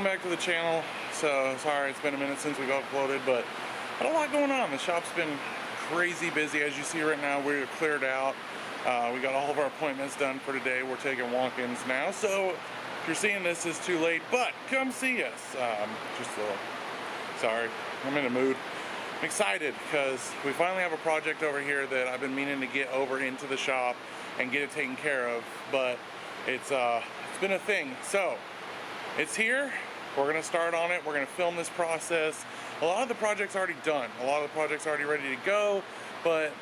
welcome back to the channel. So sorry it's been a minute since we've uploaded, but had a lot going on. The shop's been crazy busy. As you see right now, we're cleared out. We got all of our appointments done for today. We're taking walk-ins now, so if you're seeing this, it's too late, but come see us. Just a little, sorry, I'm in a mood. I'm excited because we finally have a project over here that I've been meaning to get over into the shop and get it taken care of, but it's been a thing. So it's here. We're gonna start on it. We're gonna film this process. A lot of the project's already done. A lot of the project's already ready to go, but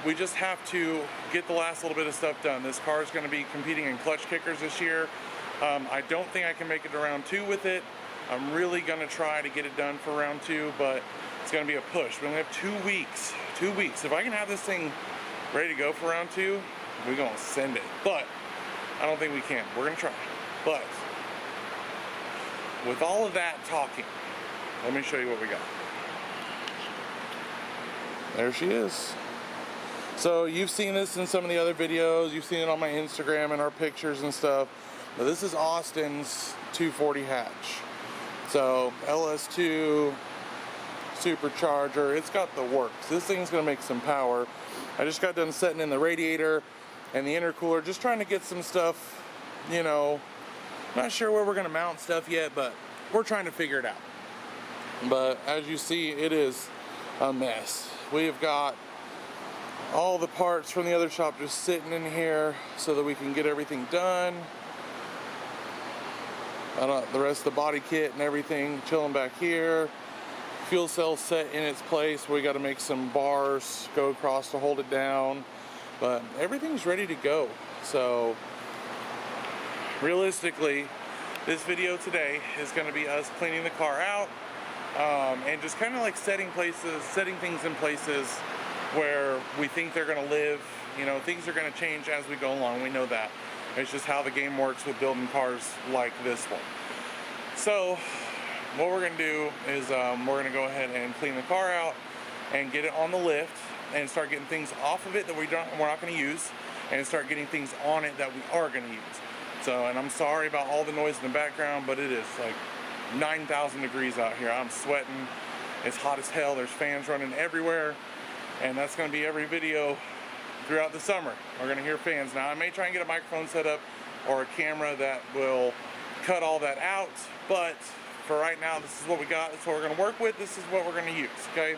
we just have to get the last little bit of stuff done. This car is gonna be competing in Klutch Kickers this year. I don't think I can make it to round 2 with it. I'm really gonna try to get it done for round 2, but it's gonna be a push. We only have 2 weeks. 2 weeks. If I can have this thing ready to go for round 2, we're gonna send it. But I don't think we can. We're gonna try. But with all of that talking, let me show you what we got. There she is. So you've seen this in some of the other videos, you've seen it on my Instagram and our pictures and stuff, but this is Austins 240 hatch. So LS2 supercharger, it's got the works. This thing's gonna make some power. I just got done setting in the radiator and the intercooler, just trying to get some stuff, you know, not sure where we're gonna mount stuff yet, but we're trying to figure it out. But as you see, it is a mess. We have got all the parts from the other shop just sitting in here so that we can get everything done. The rest of the body kit and everything chilling back here. Fuel cell set in its place. We got to make some bars go across to hold it down, but everything's ready to go. So realistically, this video today is going to be us cleaning the car out and just kind of like setting things in places where we think they're going to live. You know, things are going to change as we go along. We know that. It's just how the game works with building cars like this one. So what we're going to do is we're going to go ahead and clean the car out and get it on the lift and start getting things off of it that we're not going to use, and start getting things on it that we are going to use. So, and I'm sorry about all the noise in the background, but it is like 9,000 degrees out here. I'm sweating. It's hot as hell. There's fans running everywhere, and that's going to be every video throughout the summer. We're going to hear fans. Now, I may try and get a microphone set up or a camera that will cut all that out, but for right now, this is what we got. That's what we're going to work with. This is what we're going to use, okay?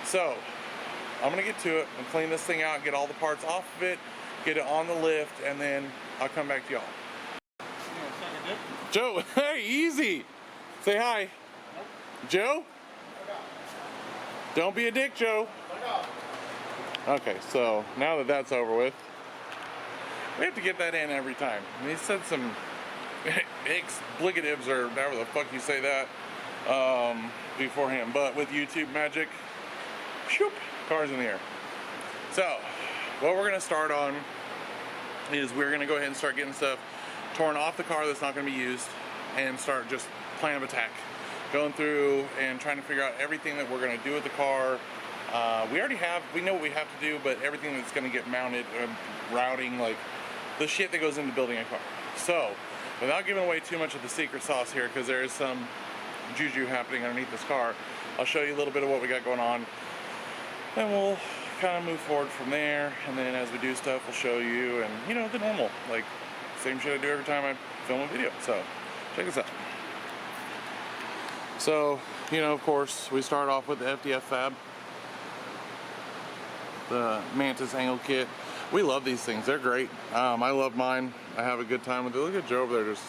So, I'm going to get to it and clean this thing out, get all the parts off of it, get it on the lift, and then I'll come back to y'all. Joe, hey, easy. Say hi. Nope. Joe? Don't be a dick, Joe. Okay, so now that that's over with, we have to get that in every time. And he said some explicatives, or however the fuck you say that, beforehand. But with YouTube magic, shoop, car's in the air. So, what we're gonna start on is we're gonna go ahead and start getting stuff torn off the car that's not gonna be used, and start just plan of attack. Going through and trying to figure out everything that we're gonna do with the car. We know what we have to do, but everything that's gonna get mounted, routing, like the shit that goes into building a car. So, without giving away too much of the secret sauce here, because there is some juju happening underneath this car, I'll show you a little bit of what we got going on, and we'll kind of move forward from there. And then as we do stuff, we'll show you, and you know, the normal, like same shit I do every time I film a video. So check this out. So, you know, of course, we start off with the FDF fab, the Mantis angle kit. We love these things. They're great. I love mine. I have a good time with it. Look at Joe over there just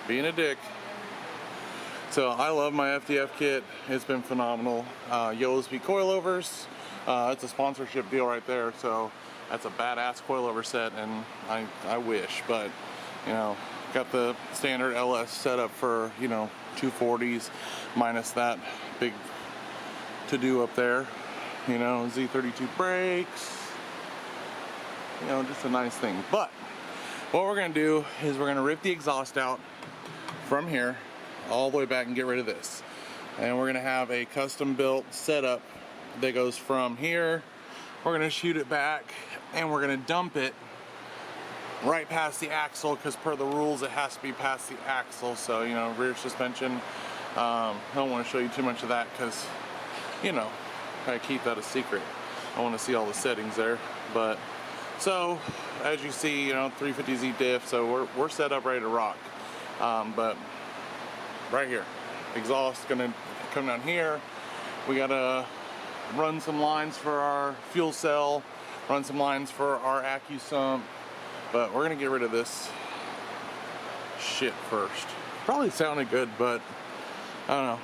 being a dick. So I love my FDF kit. It's been phenomenal. Yellow Speed coilovers. It's a sponsorship deal right there. So that's a badass coilover set, and I wish, but you know, got the standard LS setup for, you know, 240s minus that big to-do up there. You know, Z32 brakes. You know, just a nice thing. But what we're gonna do is we're gonna rip the exhaust out from here all the way back and get rid of this. And we're gonna have a custom built setup that goes from here. We're gonna shoot it back and we're gonna dump it right past the axle, because per the rules it has to be past the axle. So, you know, rear suspension, I don't want to show you too much of that because, you know, I keep that a secret. I want to see all the settings there. But so as you see, you know, 350Z diff, so we're set up ready to rock. But right here, exhaust gonna come down here. We gotta run some lines for our fuel cell, run some lines for our accu sump, but we're gonna get rid of this shit first. Probably sounded good, but I don't know.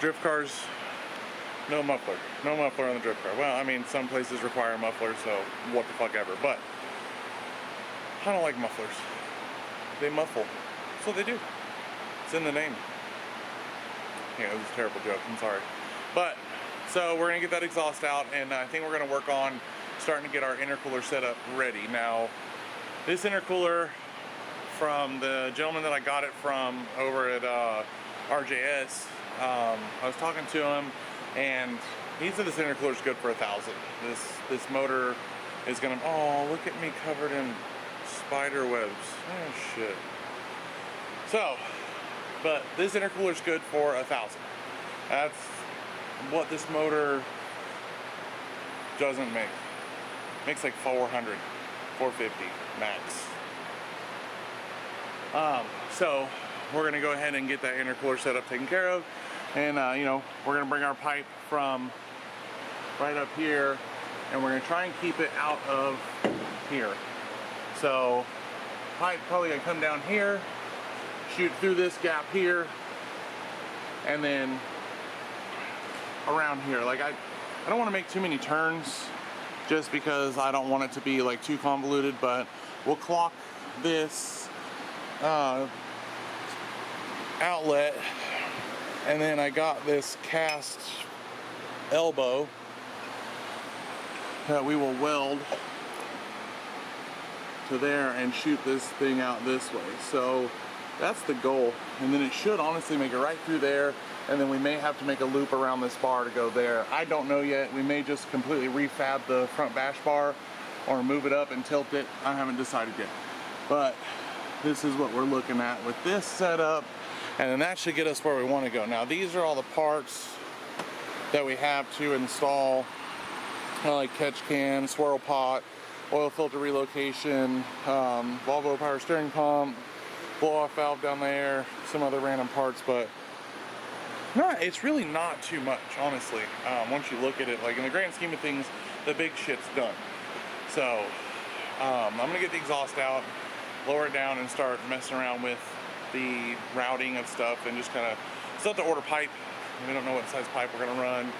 Drift cars, no muffler. No muffler on the drift car. Well, I mean, some places require a muffler, so what the fuck ever. But I don't like mufflers. They muffle. That's what they do. It's in the name. Yeah, it was a terrible joke. I'm sorry. But, so we're going to get that exhaust out, and I think we're going to work on starting to get our intercooler set up ready. Now, this intercooler from the gentleman that I got it from over at RJS, I was talking to him, and he said this intercooler is good for 1,000. This motor is gonna. Oh, look at me covered in spider webs. Oh shit. So, but this intercooler is good for 1,000. That's what this motor doesn't make. Makes like 400, 450 max. So we're gonna go ahead and get that intercooler setup taken care of, and you know, we're gonna bring our pipe from right up here, and we're gonna try and keep it out of here. So pipe probably gonna come down here, shoot through this gap here, and then around here. Like I don't want to make too many turns just because I don't want it to be like too convoluted, but we'll clock this outlet, and then I got this cast elbow that we will weld to there and shoot this thing out this way. So that's the goal, and then it should honestly make it right through there, and then we may have to make a loop around this bar to go there. I don't know yet. We may just completely refab the front bash bar or move it up and tilt it. I haven't decided yet, but this is what we're looking at with this setup, and then that should get us where we want to go. Now these are all the parts that we have to install, like catch can, swirl pot, oil filter relocation, Volvo power steering pump, blow off valve down there, some other random parts, but it's really not too much, honestly. Once you look at it, like in the grand scheme of things, the big shit's done. So I'm gonna get the exhaust out, lower it down, and start messing around with the routing of stuff, and just kind of still have to order pipe. We don't know what size pipe we're gonna run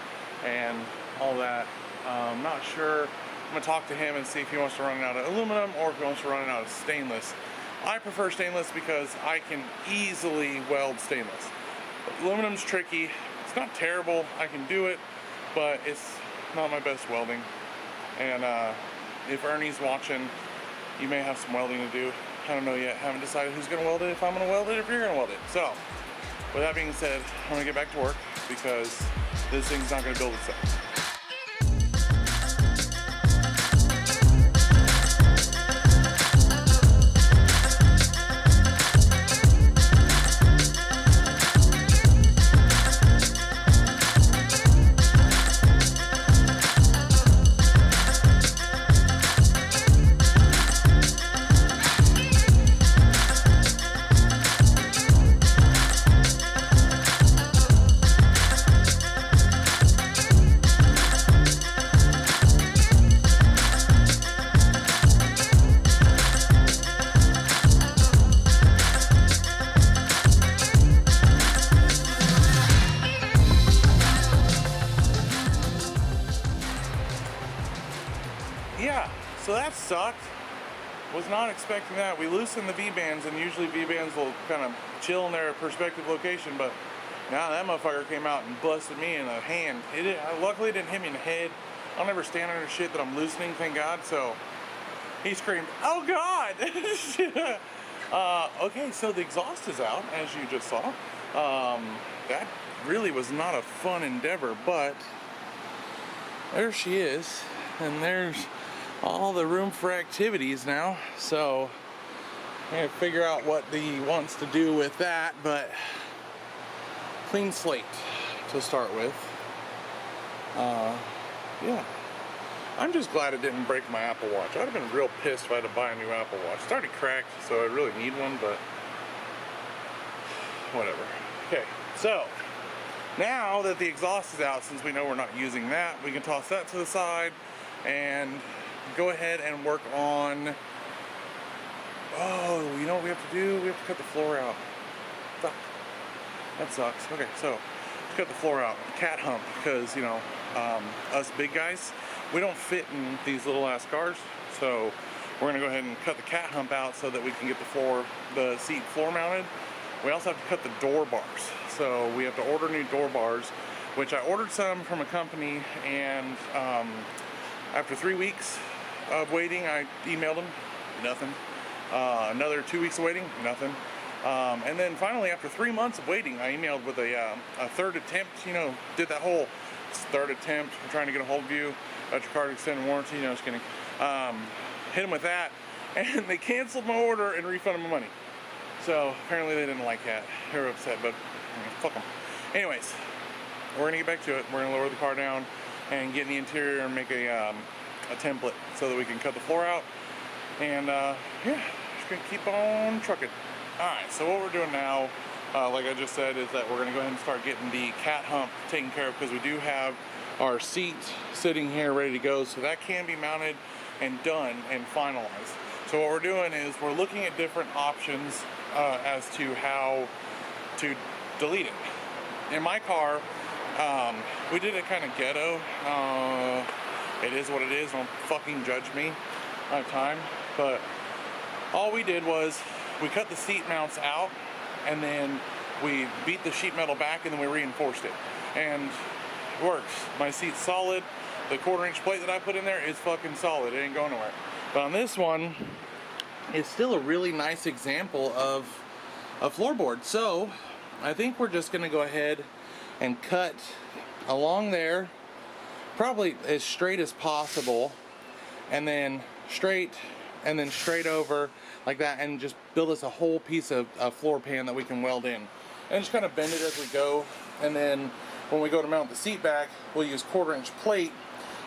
and all that. I'm not sure. I'm gonna talk to him and see if he wants to run it out of aluminum or if he wants to run it out of stainless. I prefer stainless because I can easily weld stainless. Aluminum's tricky. It's not terrible. I can do it, but it's not my best welding. And if Ernie's watching, you may have some welding to do. I don't know yet. Haven't decided who's gonna weld it, if I'm gonna weld it, if you're gonna weld it. So, with that being said, I'm gonna get back to work because this thing's not gonna build itself. Yeah, so that sucked. Was not expecting that. We loosened the V-bands, and usually V-bands will kind of chill in their perspective location, but now that motherfucker came out and busted me in the hand. Luckily it didn't hit me in the head. I'll never stand under shit that I'm loosening, thank God. So he screamed, "Oh God!" Okay, so the exhaust is out, as you just saw. That really was not a fun endeavor, but there she is, and there's all the room for activities now. So I gotta figure out what he wants to do with that, but clean slate to start with. Yeah. I'm just glad it didn't break my Apple Watch. I'd have been real pissed if I had to buy a new Apple Watch. It's already cracked, so I really need one, but whatever. Okay, so now that the exhaust is out, since we know we're not using that, we can toss that to the side and go ahead and work on, oh, you know what we have to do? We have to cut the floor out. Fuck. That sucks. Okay, so let's cut the floor out. Cat hump, because, you know, us big guys, we don't fit in these little ass cars, so we're gonna go ahead and cut the cat hump out so that we can get the seat floor mounted. We also have to cut the door bars, so we have to order new door bars, which I ordered some from a company, and after 3 weeks of waiting, I emailed them, nothing. Another 2 weeks of waiting, nothing. And then finally, after 3 months of waiting, I emailed with a third attempt, you know, did that whole third attempt, I'm trying to get a hold of you, got your card extended warranty, you know, just kidding. Hit them with that, and they canceled my order and refunded my money. So apparently they didn't like that. They were upset, but fuck them. Anyways, we're gonna get back to it. We're gonna lower the car down and get in the interior and make a template so that we can cut the floor out. And yeah, just gonna keep on trucking. All right, so what we're doing now, like I just said, is that we're gonna go ahead and start getting the cat hump taken care of, because we do have our seat sitting here ready to go, so that can be mounted and done and finalized. So what we're doing is we're looking at different options as to how to delete it. In my car, we did it kind of ghetto. It is what it is. Don't fucking judge me. I have time. But all we did was we cut the seat mounts out, and then we beat the sheet metal back, and then we reinforced it. And it works. My seat's solid. The 1/4-inch plate that I put in there is fucking solid. It ain't going nowhere. But on this one, it's still a really nice example of a floorboard. So I think we're just gonna go ahead and cut along there, probably as straight as possible, and then straight over like that, and just build us a whole piece of floor pan that we can weld in, and just kind of bend it as we go. And then when we go to mount the seat back, we'll use 1/4-inch plate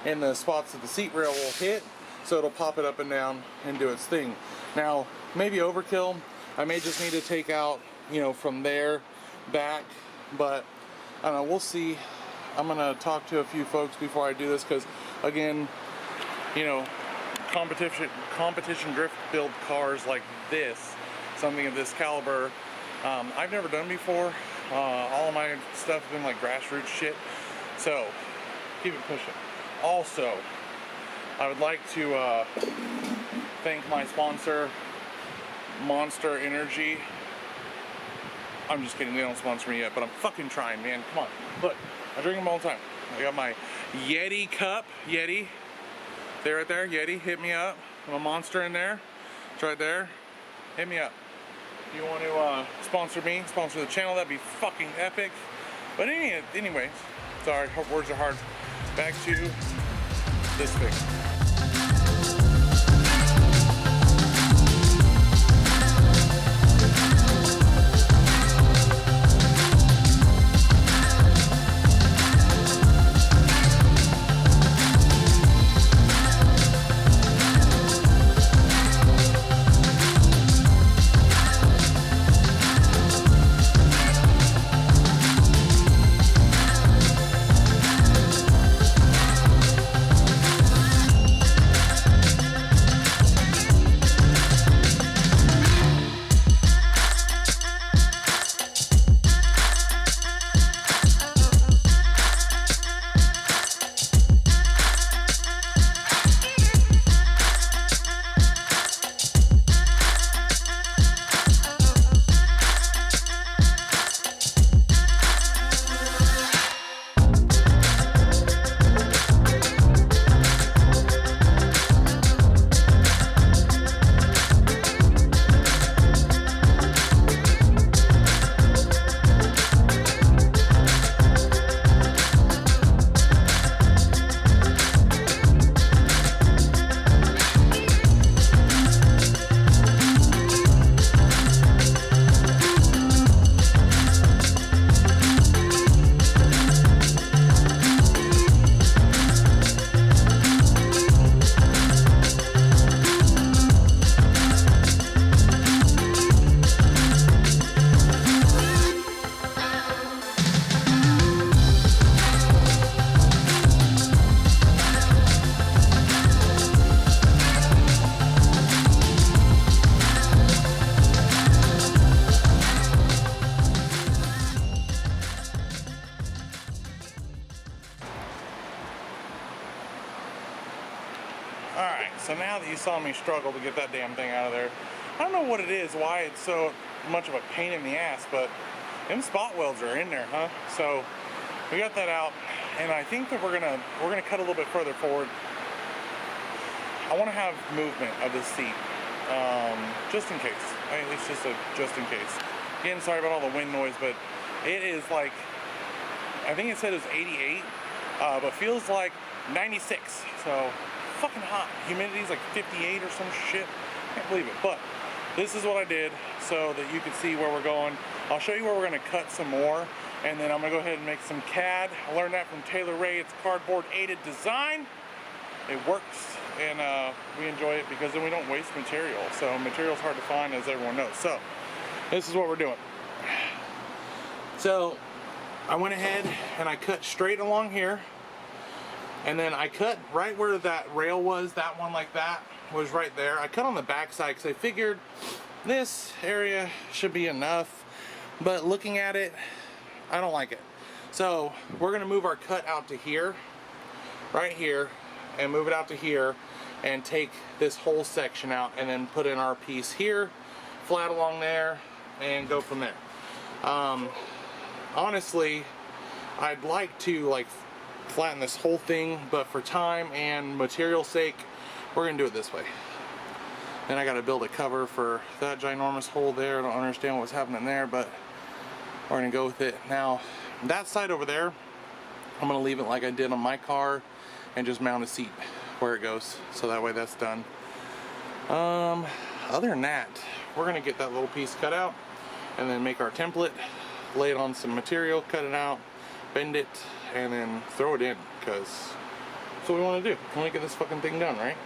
in the spots that the seat rail will hit, so it'll pop it up and down and do its thing. Now, maybe overkill. I may just need to take out, you know, from there back, but I don't know, we'll see. I'm gonna talk to a few folks before I do this, because again, you know, competition drift build cars like this, something of this caliber, I've never done before. All of my stuff has been like grassroots shit, so keep it pushing. Also, I would like to thank my sponsor, Monster Energy. I'm just kidding, they don't sponsor me yet, but I'm fucking trying, man. Come on, look, I drink them all the time. I got my Yeti cup, Yeti. They're right there, Yeti, hit me up. I'm a Monster in there, it's right there. Hit me up. If you want to sponsor me, sponsor the channel, that'd be fucking epic. But anyway, sorry, words are hard. Back to this thing. Alright, so now that you saw me struggle to get that damn thing out of there, I don't know what it is, why it's so much of a pain in the ass, but them spot welds are in there, huh? So we got that out, and I think that we're gonna cut a little bit further forward. I want to have movement of the seat, just in case. It's just just in case. Again, sorry about all the wind noise, but it is like, I think it said it was 88, but feels like 96. So fucking hot. Humidity's like 58 or some shit. Can't believe it. But this is what I did so that you can see where we're going. I'll show you where we're going to cut some more, and then I'm going to go ahead and make some CAD. I learned that from Taylor Ray. It's cardboard aided design. It works, and we enjoy it because then we don't waste material. So material's hard to find, as everyone knows. So this is what we're doing. So I went ahead and I cut straight along here, and then I cut right where that rail was. That one like that was right there. I cut on the back side because I figured this area should be enough, but looking at it, I don't like it. So we're gonna move our cut out to here, right here, and move it out to here, and take this whole section out, and then put in our piece here, flat along there, and go from there. Honestly, I'd like to like flatten this whole thing, but for time and material sake, we're gonna do it this way. Then I gotta build a cover for that ginormous hole there. I don't understand what's happening there, but we're gonna go with it. Now, that side over there, I'm gonna leave it like I did on my car and just mount a seat where it goes, so that way that's done. Other than that, we're gonna get that little piece cut out and then make our template, lay it on some material, cut it out, bend it, and then throw it in, because that's what we want to do. We want to get this fucking thing done, right?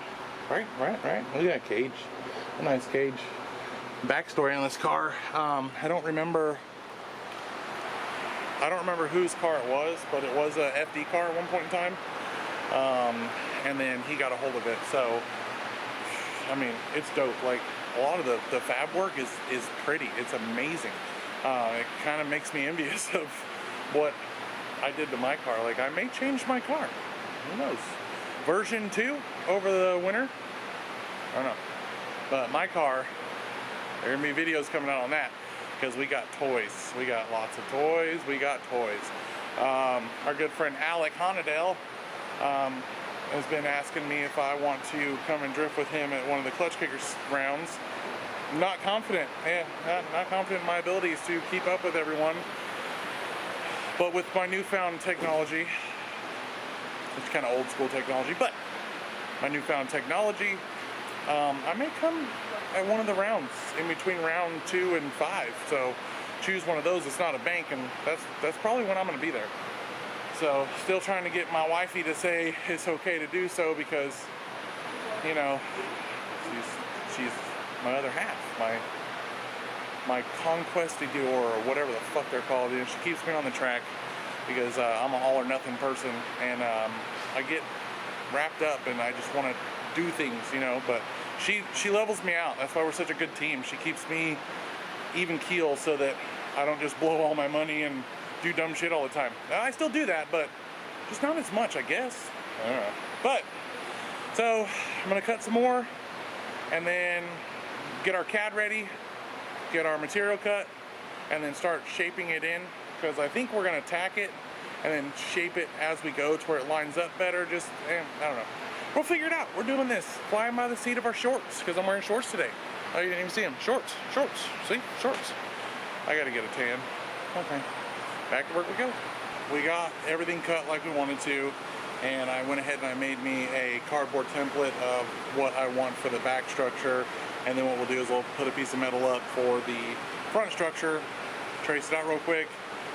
Right. Look at that cage. A nice cage. Backstory on this car, I don't remember whose car it was, but it was a FD car at one point in time. And then he got a hold of it, so I mean, it's dope. Like, a lot of the fab work is pretty. It's amazing. It kind of makes me envious of what I did to my car. Like, I may change my car. Who knows? Version 2 over the winter? I don't know. But my car, there are going to be videos coming out on that, because we got toys. We got lots of toys. We got toys. Our good friend Alec Honadale has been asking me if I want to come and drift with him at one of the Klutch Kickers rounds. I'm not confident. Not confident in my abilities to keep up with everyone. But with my newfound technology, it's kind of old school technology, but my newfound technology, I may come at one of the rounds in between round 2 and 5. So choose one of those. It's not a bank, and that's probably when I'm going to be there. So still trying to get my wifey to say it's okay to do so, because, you know, she's my other half, my conquistador, or whatever the fuck they're called. And she keeps me on the track, because I'm an all or nothing person, and I get wrapped up and I just want to do things, you know. But she levels me out. That's why we're such a good team. She keeps me even keel so that I don't just blow all my money and do dumb shit all the time. I still do that, but just not as much, I guess. I don't know. But so I'm gonna cut some more, and then get our CAD ready, get our material cut, and then start shaping it in, because I think we're gonna tack it and then shape it as we go to where it lines up better. Just, I don't know. We'll figure it out. We're doing this. Flying by the seat of our shorts, because I'm wearing shorts today. Oh, you didn't even see them. Shorts. See? Shorts. I gotta get a tan. Okay. Back to work we go. We got everything cut like we wanted to, and I went ahead and I made me a cardboard template of what I want for the back structure, and then what we'll do is we'll put a piece of metal up for the front structure, trace it out real quick,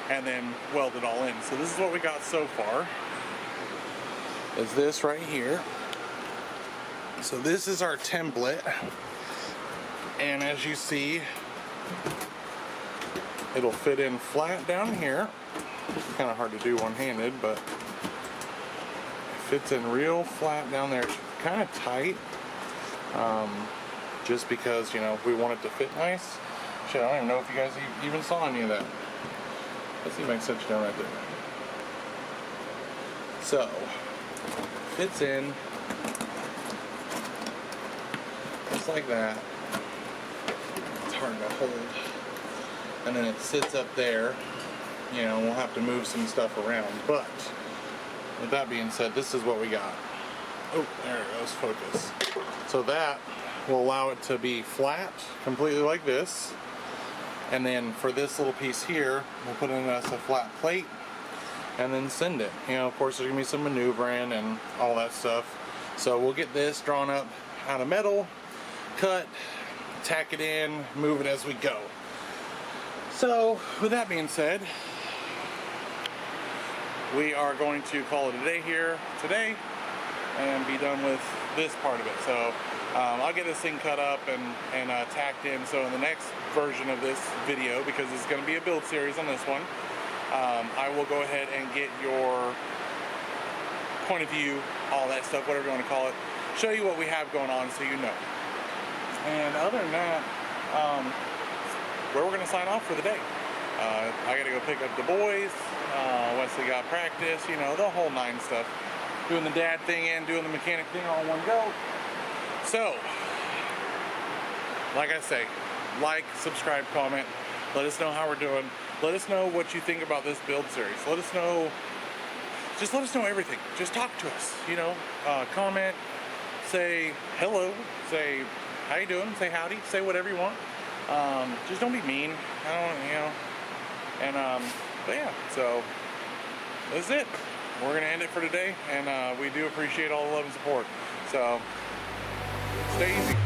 and then weld it all in. So this is what we got so far, is this right here. So this is our template, and as you see, it'll fit in flat down here. It's kind of hard to do one-handed, but it fits in real flat down there. It's kind of tight, just because, you know, we want it to fit nice. Shit, I don't even know if you guys even saw any of that. Let's see if I can set you down right there. So, fits in just like that. It's hard to hold. And then it sits up there. You know, we'll have to move some stuff around. But with that being said, this is what we got. Oh, there it goes, focus. So that will allow it to be flat, completely like this. And then for this little piece here, we'll put in us a flat plate and then send it. You know, of course there's gonna be some maneuvering and all that stuff. So we'll get this drawn up out of metal, cut, tack it in, move it as we go. So with that being said, we are going to call it a day here today and be done with this part of it. So I'll get this thing cut up and tacked in. So in the next version of this video, because it's going to be a build series on this one, I will go ahead and get your point of view, all that stuff, whatever you want to call it, show you what we have going on so you know. And other than that, where we're going to sign off for the day. I got to go pick up the boys. Wesley got practice, you know, the whole 9 stuff. Doing the dad thing and doing the mechanic thing all in one go. So, like I say, like, subscribe, comment. Let us know how we're doing. Let us know what you think about this build series. Let us know, just let us know everything. Just talk to us, you know. Comment, say hello, say how you doing, say howdy, say whatever you want. Just don't be mean. I don't, you know. And, but yeah, so that's it. We're going to end it for today, and we do appreciate all the love and support. So, stay easy.